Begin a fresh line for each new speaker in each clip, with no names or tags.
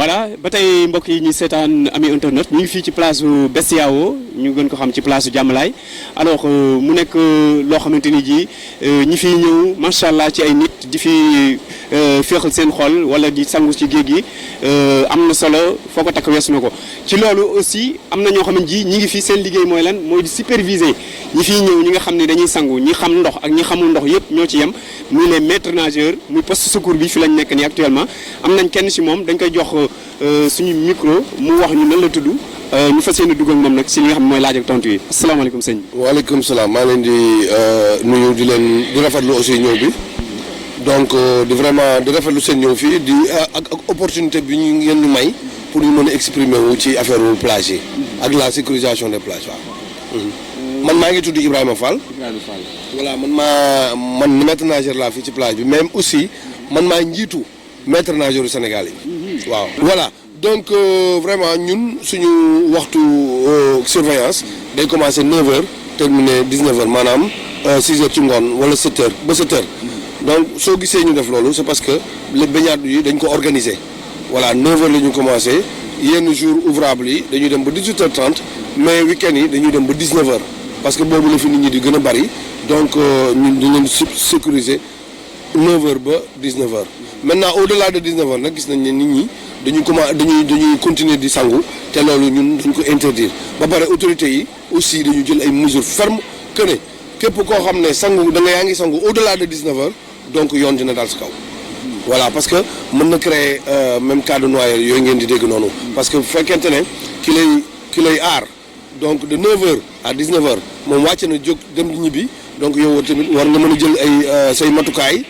voilà ba tey mbokk yi ñuy seetaan ami internet ñu ngi fii ci place Bestiao ñu gën ko xam ci place Diamalaye alors mu nekk loo xamante ni ji ñi fiy ñëw macha allah ci ay nit di fi féexal seen xol wala di sangu ci géej gi am na solo foo ko takk weesu na ko ci loolu aussi am na ñoo xam ne ji ñi ngi fi seen liggéey mooy lan mooy di superviser ñi fiy ñëw ñi nga xam ne dañuy sangu ñi xam ndox ak ñi xamul ndox yëpp ñoo ci yem muy les maîtres nageurs muy poste secours bi fi lañ nekk nii actuellement am nañ kenn ci moom dañ koy jox suñu micro mu wax ñu nan la tudd ñu fas yéene dugg ak moom nag si li nga xam ne mooy laaj ak tontu yi asalaamaaleykum sëñ bi.
waaleykum salaam maa leen di nuyu di rafetlu aussi ñëw bi donc di vraiment di rafetlu seen ñëw fii di ak opportunité bi ñu ngeen ñu may pour ñu mën a exprimer wu ci affaire plage yi ak la sécurisation des plages waaw. man maa ngi tudd Ibrahima Fall. voilà man maître nageur laa fii ci plage bi même aussi man maa njiitu maître nageur du Sénégal yi. waaw voilà donc vraiment ñun suñu waxtu surveillance day commencer 9h terminer 19h maanaam 6h ci ngoon wala 7h ba 7h donc soo gisee ñu def loolu c'est parce que les baignades yi dañ ko organiser voilà 9h la ñu commencer yenn jours ouvrables yi dañuy dem ba 18h30 mais week-end yi dañuy dem ba 19h parce que boobu la fi nit ñi di gën a bari donc ñun dañ leen sécuriser 9h ba 19h maintenant au-delà de 19h nag gis nañ ne nit ñi dañuy continuer di sangu te loolu ñun dañ ko interdire ba pare autorités yi aussi dañu jël ay mesures fermes que ne képp koo xam ne sangu da nga yaa ngi sangu au-delà de 19h donc yoon dina daal si kaw. voilà parce que mën na créer même cas de noyade yooyu ngeen di dégg noonu parce que bu fekkente ne ki lay aar donc de 9h à 19h moom wàcc na jóg dem ñibbi donc yow tamit war nga mën a jël ay say matukaay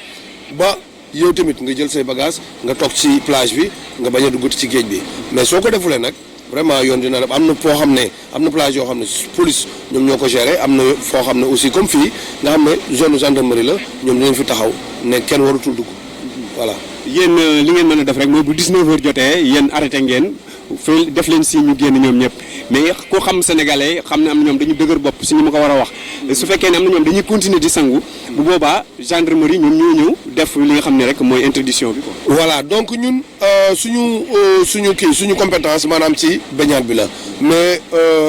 ba. yow tamit nga jël say bagages nga toog ci plage bi nga bañ a dugg ci géej bi mais soo ko defulee nag vraiment yoon dina def am na foo xam ne am na plage yoo xam ne police ñoom ñoo ko gérer am na foo xam ne aussi comme fii nga xam ne zone gendarmerie la ñoom dinañ fi taxaw ne kenn waratul dugg voilà.
yéen li ngeen mën a def rek mooy bu 19h jotee yéen arrêté ngeen fay def leen si ñu génn ñoom ñëpp mais ku xam sénégalais xam ne am na ñoom dañu dëgër bopp si ñu ma ko war a wax su fekkee ne am na ñoom dañuy continuer di sangu bu boobaa gendarmerie ñoom ñoo ñëw def li nga xam ne rek mooy interdiction bi quoi.
voilà donc ñun suñu compétence maanaam ci baignade bi la mais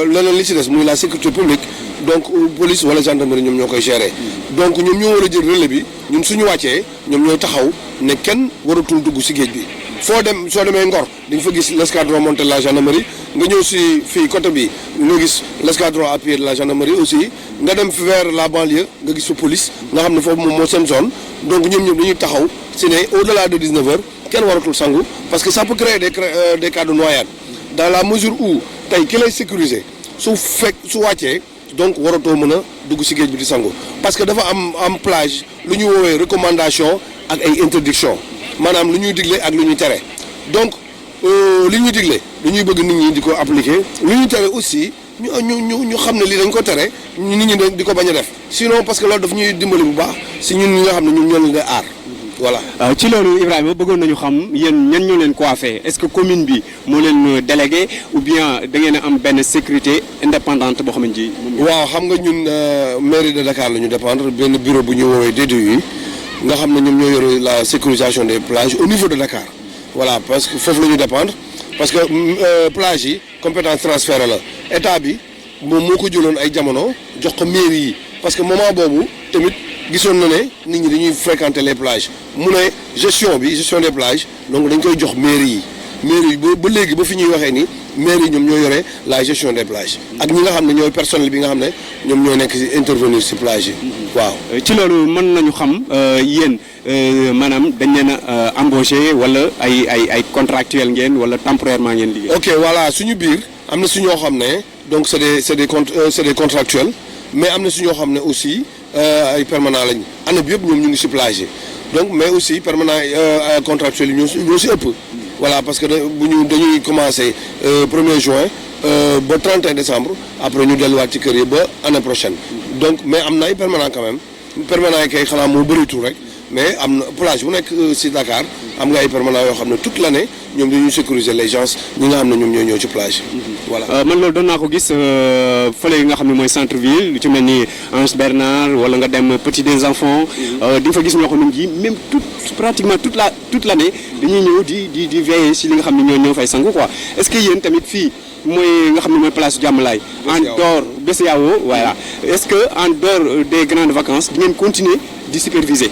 leneen li ci des muy la sécurité publique donc police wala gendarmerie ñoom ñoo koy gérer donc ñoom ñoo war a jël relais bi ñun suñu wàccee ñoom ñooy taxaw ne kenn waratul dugg ci géej bi. soo demee Ngor di nga fa gis l'escadron monté de la gendarmerie nga ñëw si fii côté bi nga gis l'escadron à pied de la gendarmerie aussi nga dem vers la banlieue nga gis fa police nga xam ne foofu moom moo seen zone donc ñoom ñëpp dañuy taxaw si ne au-delà de 19h kenn waratul sangu parce que ça peut créer des cas de noyade dans la mesure où tey ki lay sécuriser su wàccee donc waratoo mën a dugg si géej bi di sangu parce que dafa am plage lu ñu woowee recommandation ak ay interdiction maanaam lu ñuy digle ak lu ñuy tere donc li ñuy digle dañuy bëgg nit ñi di ko appliquer lu ñuy tere aussi ñu xam ne lii dañ ko tere nit ñi di ko bañ a def sinon parce que loolu daf ñuy dimbali bu baax si ñun ñi nga xam ne ñun ñoo leen di aar voilà.
ci loolu Ibrahima bëggoon nañu xam yéen ñan ñoo leen coiffé est-ce que commune bi moo leen délégué ou bien da ngeen a am benn sécurité indépendante boo xamante ni.
waaw xam nga ñun mairie de Dakar la ñu dépendre benn bureau bu ñu woowee DDU nga xam ne ñoom ñoo yore la sécurisation des plages au niveau de Dakar voilà parce que foofu la ñu dépendre parce que plage yi compétence transférée la état bi moom moo ko jëloon ay jamono jox ko mairie yi parce que moment boobu tamit gisoon na ne nit ñi dañuy fréquenter les plages mu ne gestion des plages donc dañ koy jox mairie yi ba léegi ba fi ñuy waxee ni mairie yi ñoom ñoo yore la gestion des plages ak ñi nga xam ne ñooy personnel bi nga xam ne ñoom ñoo nekk ci intervenir ci plage yi waaw.
ci loolu mën nañu xam yéen maanaam dañ leen a embauché wala ay contractuel ngeen wala temporairement ngeen liggéey.
ok voilà suñu biir am na su ñoo xam ne donc c'est des contractuels mais am na su ñoo xam ne aussi ay permanent lañ année bi yëpp ñoom ñu ngi ci plage yi donc mais aussi permanent contractuels yi ñoo ci ëpp. voilà parce que dañuy commencer 1er juin ba 31 décembre après ñu delluwaat ci kër yi ba année prochaine donc mais am na ay permanent quand même permanent yi kay xanaa moo bëritul rek mais am na plage bu nekk si Dakar am nga ay permanents yoo xam ne toute l'année ñoom dañuy sécuriser les gens ñi nga xam ne ñoom ñooy ñëw ci plage voilà.
man loolu doon naa ko gis fële nga xam ne mooy centre ville lu ci mel ni Anse Bernard wala nga dem Petit des Enfants di nga fa gis ñoo xam ne ji même pratiquement toute l'année dañuy ñëw di veiller si li nga xam ne ñoo fay sangu quoi est-ce que yéen tamit fii mooy nga xam ne mooy place Diamalaye en dehors BCEAO voilà est-ce que en dehors des grandes vacances di ngeen continuer di superviser.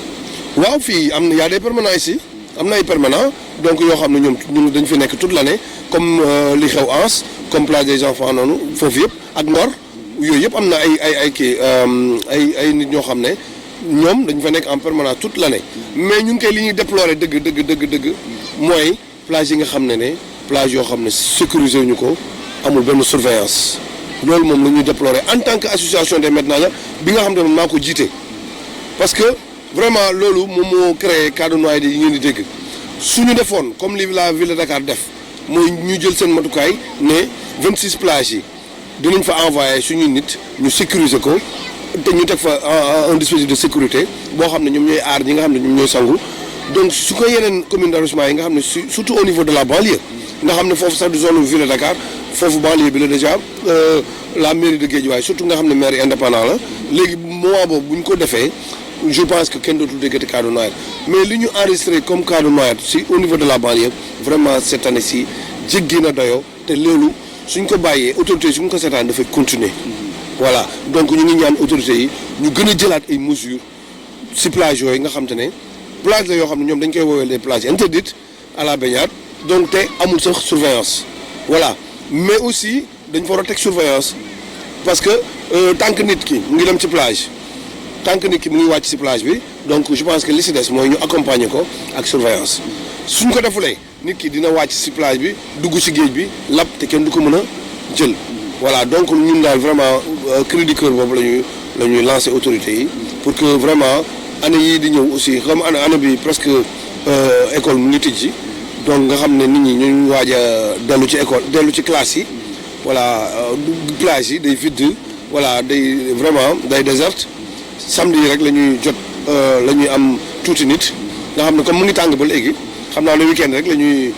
waaw fii am na y a des permanents ici am na ay permanents donc yoo xam ne ñun dañ fi nekk toute l'année comme li xew Anse comme plage des enfants noonu foofu yëpp ak Ngor yooyu yëpp am na ay kii ay nit ñoo xam ne ñoom dañ fa nekk en permanence toute l'année mais ñun kay li ñuy déplorer dëgg mooy plage yi nga xam ne plage yoo xam ne sécuriser ñu ko amul benn surveillance loolu moom la ñuy déplorer en tant que association des maîtres nageurs bi nga xam ne maa ko jiite parce que vraiment loolu moom moo créé cas de noyade yi ngeen di dégg suñu defoon comme li la ville de Dakar def mooy ñu jël seen matukaay ne 26 plages yi dinañ fa envoyer suñu nit ñu sécuriser ko te ñu teg fa un dispositif de sécurité boo xam ne ñoom ñooy aar ñi nga xam ne ñoom ñooy sangu donc su ko yeneen commune d'arrondissement yi nga xam ne surtout au niveau de la banlieue nga xam ne foofu sax du zone ville de Dakar foofu banlieue bi la déjà la mairie de Guédiawaye surtout nga xam ne maire indépendant la léegi moment boobu bu ñu ko defee je pense que kenn dootul déggati cas de noyade mais li ñu enregistré comme cas de noyade si au niveau de la banlieue vraiment cette année ci jéggi na doyoo te loolu suñ ko bàyyee autorités yi suñ ko seetaan dafay continuer voilà donc ñu ngi ñaan autorités yi ñu gën a jëlaat ay mesures si plage yooyu nga xam te ne plage la yoo xam ne ñoom dañ koy woowee les plages interdites à la baignade donc te amul sax surveillance voilà mais aussi dañ fa war a teg surveillance parce que tant que nit ki mu ngi dem ci plage tant que nit ki mu ngi wàcc ci plage bi donc je pense que li ci des mooy ñu accompagner ko ak surveillance suñ ko defulee nit ki dina wàcc ci plage bi dugg ci géej bi lab te kenn du ko mën a jël voilà donc ñun daal vraiment cri du cœur boobu la ñuy lancer autorités yi pour que vraiment année yii di ñëw aussi xam année bi presque école mu ngi tijji donc nga xam ne nit ñi ñu waaj a dellu ci école dellu ci classe yi voilà plage yi day vide voilà day vraiment day déserte samedi rek la ñuy jot la ñuy am tuuti nit nga xam ne comme mu ngi tàng ba léegi xam naa le week-end rek la ñuy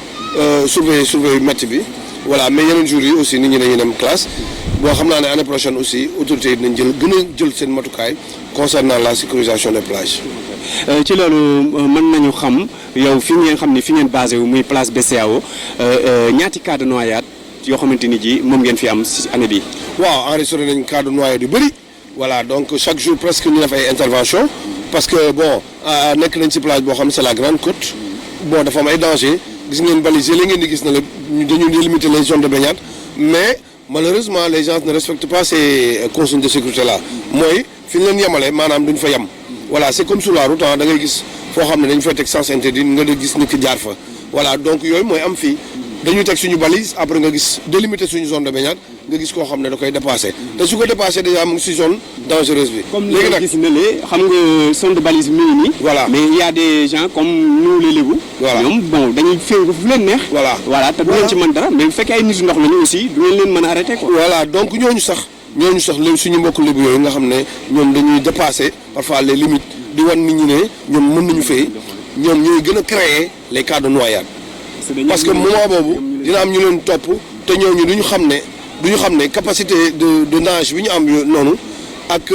surveiller métti bi voilà mais yeneen jours yi aussi nit ñi dañuy dem classe boo xam naa ne année prochaine aussi autorités yi dinañ gën a jël seen matukaay concernant la sécurisation des plages.
ci loolu mën nañu xam yow fi ngeen xam ni fi ngeen basé wu muy place BCEAO ñaati cas de noyade yoo xamante ni ji moom ngeen fi am ci année bi.
waaw enregistré nañ cas de noyade yu bëri voilà donc chaque jour presque ñu def ay intervention parce que bon nekk nañ ci plage boo xam ne c'est la grande côte bon dafa am ay danger gis ngeen balisé la ngeen di gis ne la dañu délimiter les zones de baignade mais malheureusement les gens ne respectent pas ces consignes de sécurité là mooy fi ñu leen yemale maanaam duñ fa yem voilà c'est comme sur la route da ngay gis foo xam ne dañu fay teg sens interdit nga di gis nit ki jaar fa voilà donc yooyu mooy am fii dañuy teg suñu balise après nga gis délimiter suñu zone de baignade nga gis koo xam ne da koy dépassé te su ko dépassé déjà mu ngi si zone dangereuse bi.
léegi nag gis na le xam nga zone de balise mi ngi nii.
voilà
mais il y a des gens comme nous les Lébou.
voilà
ñoom bon dañuy féew fu leen neex. voilà te du leen ci mën dara mais bu fekkee ay nit ndox lañu aussi du ngeen leen mën a arrêté quoi.
voilà donc ñooñu sax léegi suñu mbokk Lébou yooyu nga xam ne ñoom dañuy dépassé parfois les limites di wan nit ñi ne ñoom mën nañu fay ñoom ñooy gën a créer les cas de noyade. parce que moment boobu dina am ñu leen topp te ñooñu du ñu xam ne capacité de nage bi ñu am noonu ak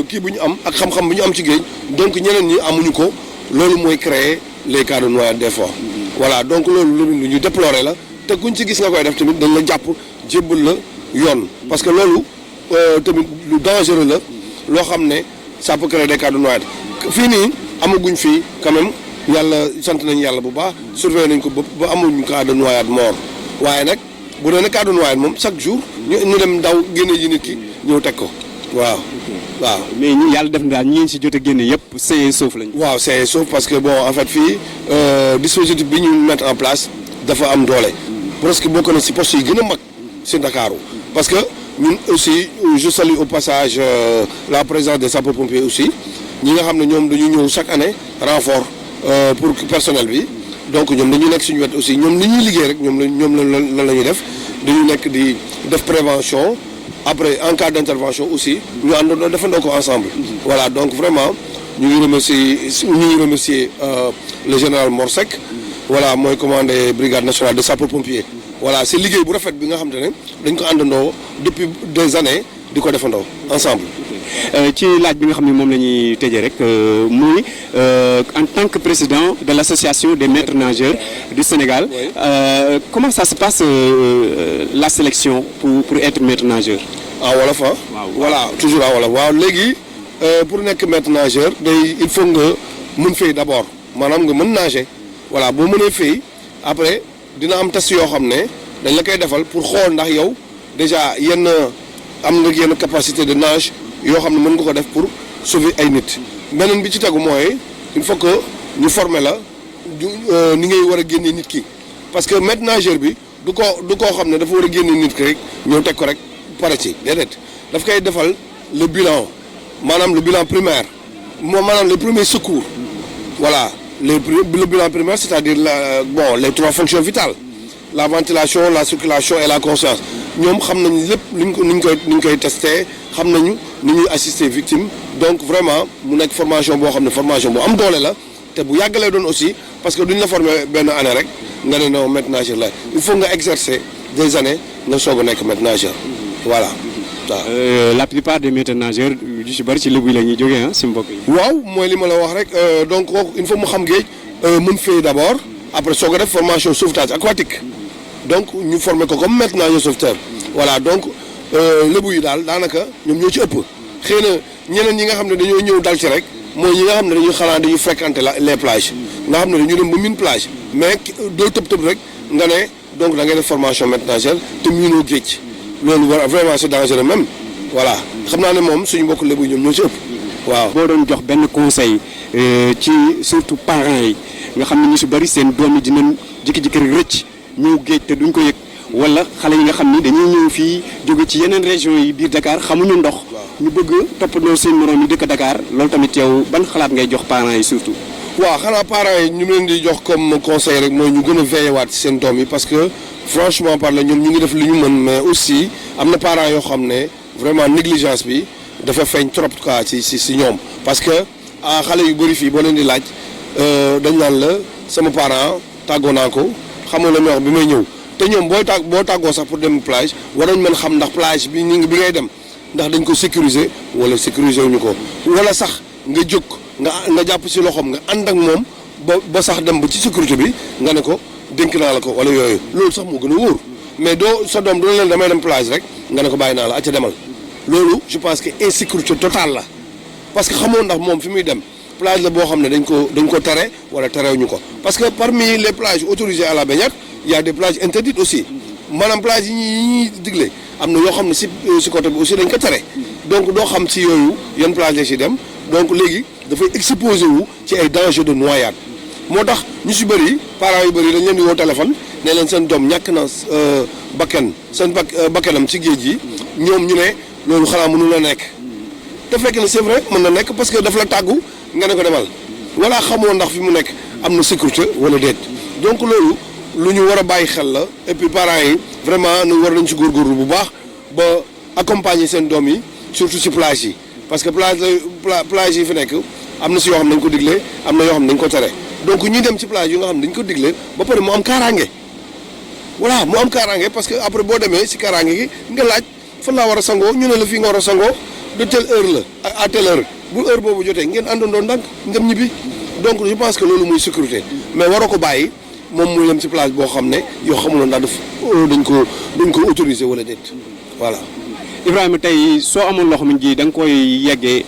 kii bu ñu am ak xam-xam bu ñu am ci géej donc ñeneen ñi amuñu ko loolu mooy créer les cas de noyade des fois. voilà donc loolu lu ñu déplorer la te kuñ ci gis nga koy def tamit dañ la jàpp jébbal la yoon parce que loolu tamit lu dangereux la loo xam ne ça peut créer des cas de noyade fii nii amaguñ fii quand même. yàlla sant nañu yàlla bu baax surveiller nañ ko ba amuñu cas de noyade mort waaye nag bu doon cas de noyade moom chaque jour ñu dem daw génne ji nit ki ñëw teg ko waaw.
mais ñu yàlla def na daal ñi si jot a génne yëpp sain et sauf lañu.
waaw sain et sauf parce que bon en fait fii dispositif bi ñu mettre en place dafa am doole. presque bokk na si poste yi gën a mag si Ndakaaru parce que ñun aussi je salue au passage la présence des sapeurs-pompiers aussi ñi nga xam ne ñoom dañuy ñëw chaque année renfort. pour personnel bi donc ñoom dañuy nekk suñu wet aussi ñoom li ñuy liggéey rek ñoom la ñuy def dañuy nekk di def prévention après en cas d'intervention aussi ñu àndandoo defandoo ko ensemble. voilà donc vraiment ñu ngi remercier le général Morsek voilà mooy commandé brigade nationale de sapeurs pompiers voilà c'est liggéey bu rafet bi nga xam te ne dañ ko àndandoo depuis des années di ko defandoo ensemble.
ci laaj bi nga xam ne moom la ñuy tëjee rek muy en tant que président de l'association des maîtres nageurs du Sénégal comment ça se passe la sélection pour être maître nageur.
ah wolof ah. voilà toujours ah wolof waaw léegi pour nekk maître nageur il faut nga mën fay d'abord maanaam nga mën nager voilà boo mënee fay après dina am test yoo xam ne dañ la koy defal pour xool ndax yow déjà am nga yenn capacité de nage yoo xam ne mën nga ko def pour sauver ay nit. beneen bi ci tegu mooy il faut que ñu former la ni ngay war a génnee nit ki parce que maître nageur bi du koo xam ne dafa war a génne nit ki rek ñëw teg ko rek pare ci déedéet daf koy defal le bilan maanaam le bilan primaire maanaam les premiers secours voilà le bilan primaire c'est-à-dire les 3 fonctions vitales la ventilation la circulation et la conscience ñoom xam nañu lépp ni ñu koy testé xam nañu ni ñuy assister victime donc vraiment mu nekk formation boo xam ne formation bu am doole la te bu yàggalee doon aussi parce que duñ la former benn année rek nga ne non maître nageur la il faut nga exercer des années nga soog a nekk maître nageur voilà.
la plupart des maîtres nageurs yu ci bari ci lébu la ñuy jógee si mbokk yi.
waaw mooy li ma la wax rek donc il faut mu xam géej mën fay d'abord après soog a def formation sauvetage aquatique donc ñu former ko comme maître nageur sauveteur voilà donc lébu yi daal daanaka ñoom ñoo ci ëpp xëy na ñeneen ñi nga xam ne dañoo ñëw dal ci rek mooy ñi nga xam ne dañuy xalaat dañuy fréquenter les plages nga xam ne dañu dem ba miin plage mais doo tëb rek nga ne donc da ngay def formation maître nageur te miinoo géej loolu vraiment c'est dangereux même voilà xam naa ne moom suñu mbokk lébu ñoom ñoo ci ëpp waaw.
boo doon jox benn conseil ci surtout parents yi nga xam ne ñu si bari seen doom yi dinañ jékki-jékki rek rëcc ñëw géej te duñ ko yëg wala xale yi nga xam ni dañuy ñëw fii jóge ci yeneen régions yi biir Dakar xamuñu ndox. ñu bëgg toppandoo seen moroom yi dëkk Dakar loolu tamit yow ban xalaat ngay jox parents yi surtout.
waaw xanaa parents yi ñu leen di jox comme conseil rek mooy ñu gën a veiller waat ci seen doom yi parce que franchement parler ñoom ñu ngi def li ñu mën mais aussi am na parents yoo xam ne vraiment négligence bi dafa feeñ trop quoi ci ñoom parce que xale yu bëri fii boo leen di laaj dañ naan la sama parent tàggoo naa ko xam nga la may wax bi may ñëw te ñoom boo tàggoo sax pour dem plage war nañ mën xam ndax plage bi bi ngay dem ndax dañ ko sécuriser wala sécuriser wuñu ko wala sax nga jóg nga jàpp ci loxoom nga ànd ak moom ba sax dem ba ci sécurité bi nga ne ko dénk naa la ko wala yooyu loolu sax moo gën a wóor mais sa doom doo leen damay dem plage rek nga ne ko bàyyi naa la acca demal loolu je pense que insécurité totale la parce que xamoo ndax moom fi muy dem plage la boo xam ne dañ ko tere wala terewuñu ko parce que parmi les plages autorisées à la baignade il y a des plages interdites aussi maanaam plage yi ñuy digle am na yoo xam ne si côté bi aussi dañ ko tere donc doo xam ci yooyu yan plage la ci dem donc léegi dafay exposé wu ci ay dangers de noyade moo tax ñu si bëri parents yu bëri dañ leen di woo téléphone ne leen seen doom ñàkk na bakkanam ci géej gi ñoom ñu ne loolu xanaa mënu la nekk te fekk na c'est vrai mën na nekk parce que daf la tàggu nga ne ko demal wala xamoo ndax fi mu nekk am na sécurité wala déet donc loolu lu ñu war a bàyyi xel la et puis parents yi vraiment nu war nañ ci góorgóorlu bu baax ba accompagner seen doom yi surtout ci plage yi parce que plage yi fi nekk am na si yoo xam ne dañ ko digle am na yoo xam ne dañ ko tere donc ñuy dem ci plage yi nga xam ne dañ ko digle ba pare mu am kaaraange voilà mu am kaaraange parce que après boo demee si kaaraange gi nga laaj fan laa war a sangoo ñu ne la fii nga war a sangoo de telle heure la à telle heure bu heure boobu jotee ngeen àndandoo ndànk ngeen ñibbi donc je pense que loolu muy sécurité mais waroo ko bàyyi moom muy dem ci plage boo xam ne yoo xamuloon ndax dañ ko autorisé wala déet voilà.
Ibrahima tey soo amoon loo xam ne ji da nga koy yeggee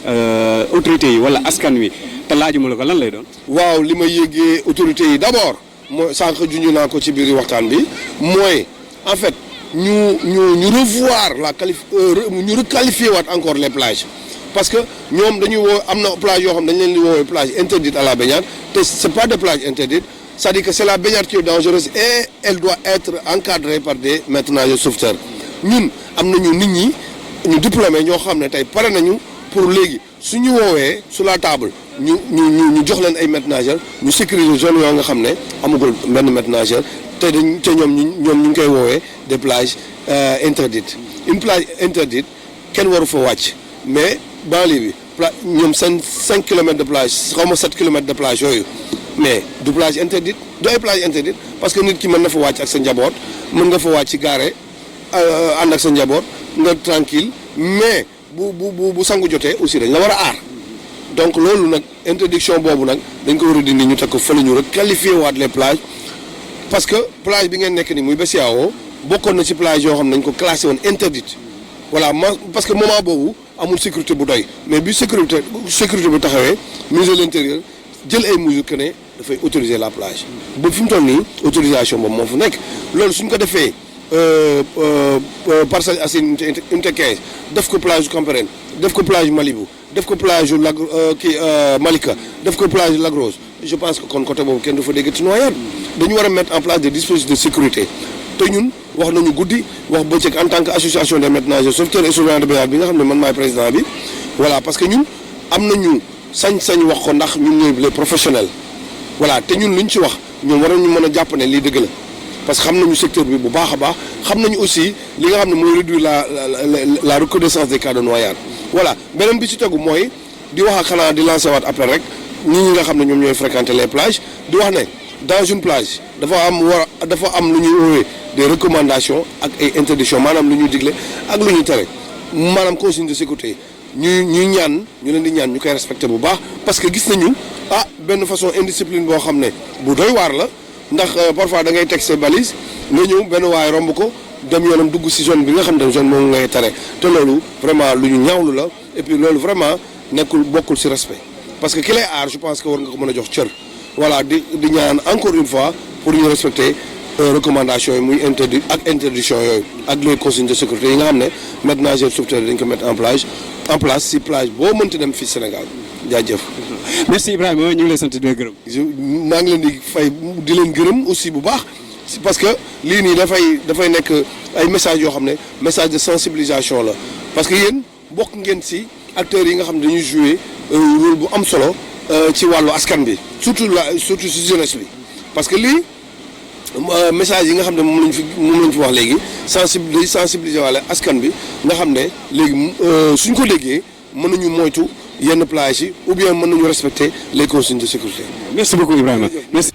autorités yi wala askan wi te laajuma la ko lan lay doon.
waaw li ma yeggee autorités yi d'abord mooy sànq junj naa ko ci biir waxtaan bi mooy en fait ñu revoir ñu requalifier waat encore les plages parce que ñoom dañuy woo am na plage yoo xam dañ leen di woowee plage interdite à la baignade te c'est pas de plage interdite c'est-à-dire que c'est la baignade qui est dangereuse et elle doit être encadrée par des maîtres nageurs sauveteurs ñun am nañu nit ñi ñu diplômé ñoo xam ne tey pare nañu pour léegi suñu woowee sur la table ñu jox leen ay maîtres nageurs ñu sécuriser zone yoo nga xam ne amagul benn maître nageur te ñoom ñu ngi koy woowee des plages interdites une plage interdite kenn waru fa wàcc mais banlieue bi ñoom seen 5 kilomètres de plage xaw ma 7 kilomètres de plage yooyu mais du plage interdite du ay plage interdite parce que nit ki mën na fa wàcc ak sa njaboot mën nga fa wàcc ci gaare ànd ak sa njaboot nga tranquille mais bu sangu jotee aussi dañ la war a aar donc loolu nag interdiction boobu nag dañ ko war a dindi ñu teg ko fële ñu rek qualifié waat les plages parce que plage bi ngeen nekk ni muy Bessiao bokkoon na ci plage yoo xam ne dañ ko classé woon interdite voilà parce que moment boobu amul sécurité bu doy mais bi sécurité bu taxawee ministre de l'intérieur jël ay mesures que ne dafay autoriser la plage ba fi mu toll nii autorisation boobu moo fu nekk loolu suñ ko defee Parcelles Assainies unité 15 def ko plage Cambérène def ko plage Malibu def ko plage Malika def ko plage Lac Rose je pense que kon côté boobu kenn du fa dégg ci noyade dañu war a mettre en place des dispositifs de sécurité te ñun wax nañu guddi wax bëccëg en tant que association des maîtres nageurs sauveteurs et surveillants de baignade bi nga xam ne man maay président bi voilà parce que ñun am nañu sañ-sañ wax ko ndax ñun ñooy les professionnels voilà te ñun luñ ci wax ñoom war nañu mën a jàpp ne lii dëgg la parce que xam nañu secteur bi bu baax a baax xam nañu aussi li nga xam ne mooy réduire la recrudescence des cas de noyade voilà beneen bi ci tegu mooy di wax ak xanaa di lancer waat appel rek ñi nga xam ne ñoom ñooy fréquenter les plages di wax ne dans une plage dafa am lu ñuy woowee des recommandations ak ay interdictions maanaam lu ñuy digle ak lu ñuy tere maanaam consigne de sécurité ñu leen di ñaan ñu koy respecté bu baax parce que gis nañu benn façon indiscipline boo xam ne bu doy waar la ndax parfois da ngay teg ses balises nga ñëw benn waay romb ko dem yoonam dugg ci zone bi nga xam ne zone moom ngay tere te loolu vraiment lu ñu ñaawlu la et puis loolu vraiment bokkul ci respect parce que ki lay aar je pense que war nga ko mën a jox cër voilà di ñaan encore une fois pour ñu respecter recommandations yi muy interdiction yooyu ak les consignes de sécurité yi nga xam ne maîtres nageurs sauveteurs dañ ko mettre en place ci plage boo mënti dem fii Sénégal jaajëf.
merci Ibrahima ñu ngi lay sant di la gërëm.
maa ngi leen di fay di leen gërëm aussi bu baax parce que lii nii dafay nekk ay messages yoo xam ne message de sensibilisation la parce que yéen bokk ngeen ci acteurs yi nga xam ne dañuy jouer rôle bu am solo ci wàllu askan bi surtout ci jeunesse bi parce que lii message yi nga xam ne moom lañ fi wax léegi sensibiliser wala askan bi nga xam ne léegi suñ ko déggee mën nañu moytu yenn plage yi ou bien mën nañu respecter les consignes de sécurité.
merci beaucoup Ibrahima merci.